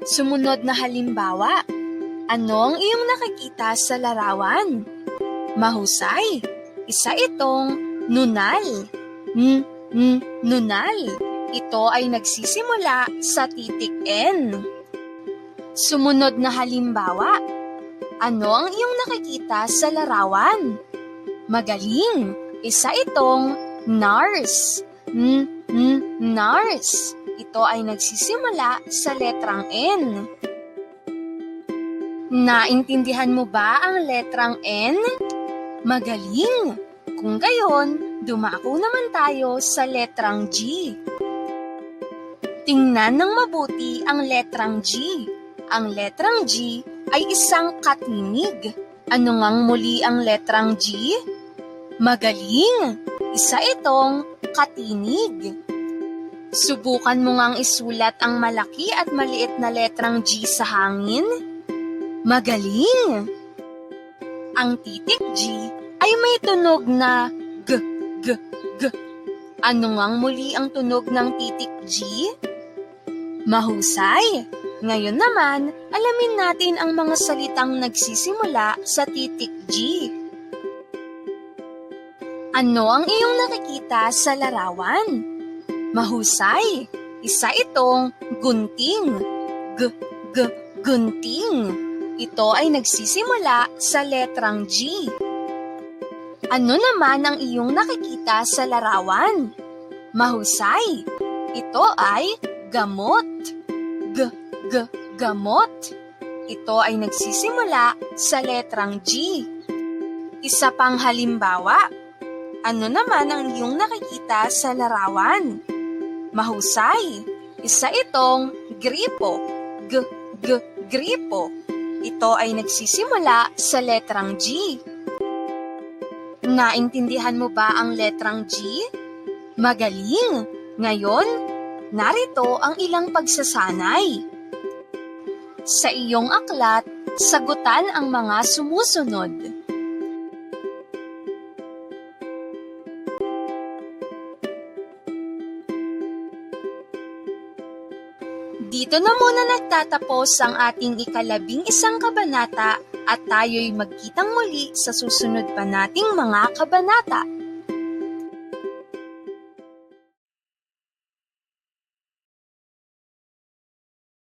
Sumunod na halimbawa, ano ang iyong nakikita sa larawan? Mahusay. Isa itong nunal. Nunal. Ito ay nagsisimula sa titik N. Sumunod na halimbawa, ano ang iyong nakikita sa larawan? Magaling. Isa itong NARS. NARS. Ito ay nagsisimula sa letrang N. Naintindihan mo ba ang letrang N? Magaling! Kung gayon, dumako naman tayo sa letrang G. Tingnan ng mabuti ang letrang G. Ang letrang G ay isang katinig. Ano ngang muli ang letrang G? Magaling! Isa itong katinig. Subukan mo ngang isulat ang malaki at maliit na letrang G sa hangin. Magaling! Ang titik G ay may tunog na G, G, G. Ano ngang muli ang tunog ng titik G? Mahusay! Ngayon naman, alamin natin ang mga salitang nagsisimula sa titik G. Ano ang iyong nakikita sa larawan? Mahusay! Isa itong gunting. Gunting. Ito ay nagsisimula sa letrang G. Ano naman ang iyong nakikita sa larawan? Mahusay! Ito ay gamot. Gamot. Ito ay nagsisimula sa letrang G. Isa pang halimbawa. Ano naman ang iyong nakikita sa larawan? Mahusay. Isa itong gripo. Gripo. Ito ay nagsisimula sa letrang G. Naintindihan mo ba ang letrang G? Magaling! Ngayon, narito ang ilang pagsasanay. Sa iyong aklat, sagutan ang mga sumusunod. Dito na muna nagtatapos ang ating ika-11 kabanata at tayo'y magkitang muli sa susunod pa nating mga kabanata.